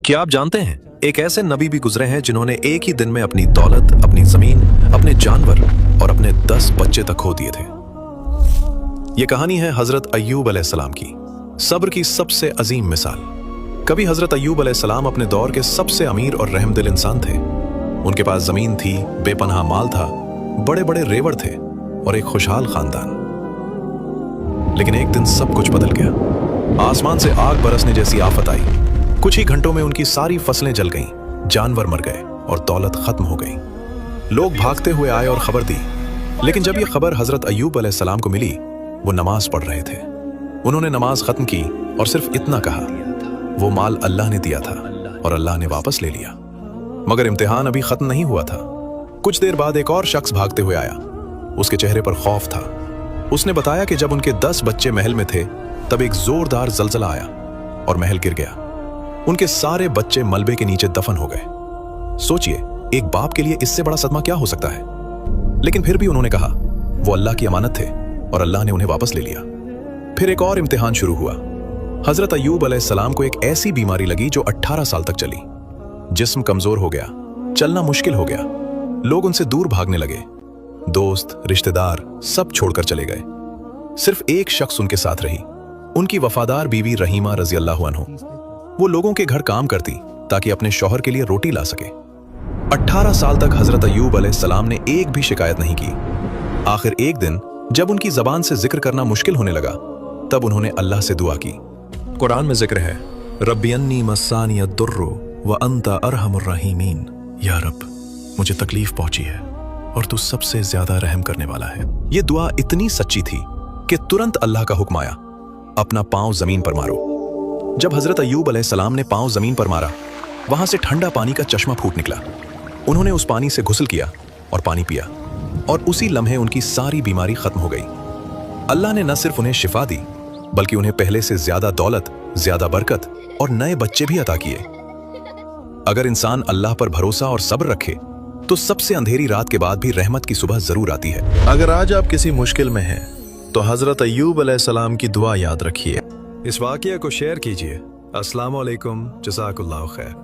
क्या आप जानते हैं एक ऐसे नबी भी गुजरे हैं जिन्होंने एक ही दिन में अपनी दौलत, अपनी जमीन, अपने जानवर और अपने 10 बच्चे तक खो दिए थे। यह कहानी है हजरत अय्यूब अलैहिस्सलाम की, सब्र की सबसे अजीम मिसाल। कभी हजरत अय्यूब अलैहिस्सलाम अपने दौर के सबसे अमीर और रहमदिल इंसान थे। उनके पास जमीन थी, बेपनाह माल था, बड़े बड़े रेवड़ थे और एक खुशहाल खानदान। लेकिन एक दिन सब कुछ बदल गया। आसमान से आग बरसने जैसी आफत आई। कुछ ही घंटों में उनकी सारी फसलें जल गईं, जानवर मर गए और दौलत खत्म हो गई। लोग भागते हुए आए और खबर दी, लेकिन जब यह खबर हजरत अय्यूब अलैहिस्सलाम को मिली, वो नमाज पढ़ रहे थे। उन्होंने नमाज खत्म की और सिर्फ इतना कहा, वो माल अल्लाह ने दिया था और अल्लाह ने वापस ले लिया। मगर इम्तिहान अभी खत्म नहीं हुआ था। कुछ देर बाद एक और शख्स भागते हुए आया। उसके चेहरे पर खौफ था। उसने बताया कि जब उनके 10 बच्चे महल में थे, तब एक जोरदार जलजला आया और महल गिर गया। उनके सारे बच्चे मलबे के नीचे दफन हो गए। सोचिए, एक बाप के लिए इससे बड़ा सदमा क्या हो सकता है। लेकिन फिर भी उन्होंने कहा, वो अल्लाह की अमानत थे और अल्लाह ने उन्हें वापस ले लिया। फिर एक और इम्तिहान शुरू हुआ। हजरत अय्यूब अलैहिस्सलाम को एक ऐसी बीमारी लगी जो 18 साल तक चली। जिस्म कमजोर हो गया, चलना मुश्किल हो गया। लोग उनसे दूर भागने लगे। दोस्त, रिश्तेदार सब छोड़कर चले गए। सिर्फ एक शख्स उनके साथ रही, उनकी वफादार बीवी रहीमा रजी अल्लाह अन्हा। वो लोगों के घर काम करती ताकि अपने शौहर के लिए रोटी ला सके। 18 साल तक हजरत अय्यूब अलैहिस्सलाम ने एक भी शिकायत नहीं की। आखिर एक दिन जब उनकी जबान से जिक्र करना मुश्किल होने लगा, तब उन्होंने अल्लाह से दुआ की। कुरान में जिक्र है, रब्बी अन्नी मस्सानी अद्दुर्रु व अंता अरहमुर रहीमीन। या रब, मुझे तकलीफ पहुंची है और तू सबसे ज्यादा रहम करने वाला है। यह दुआ इतनी सच्ची थी कि तुरंत अल्लाह का हुक्म आया, अपना पांव जमीन पर मारो। जब हजरत अय्यूब अलैहिस्सलाम ने पांव जमीन पर मारा, वहां से ठंडा पानी का चश्मा फूट निकला। उन्होंने उस पानी से गुस्ल किया और पानी पिया, और उसी लम्हे उनकी सारी बीमारी खत्म हो गई। अल्लाह ने न सिर्फ उन्हें शिफा दी, बल्कि उन्हें पहले से ज्यादा दौलत, ज्यादा बरकत और नए बच्चे भी अता किए। अगर इंसान अल्लाह पर भरोसा और सब्र रखे, तो सबसे अंधेरी रात के बाद भी रहमत की सुबह जरूर आती है। अगर आज आप किसी मुश्किल में हैं, तो हजरत अय्यूब अलैहिस्सलाम की दुआ याद रखिए। इस वाक़या को शेयर कीजिए। अस्सलाम वालेकुम, जज़ाकल्लाहु खैर।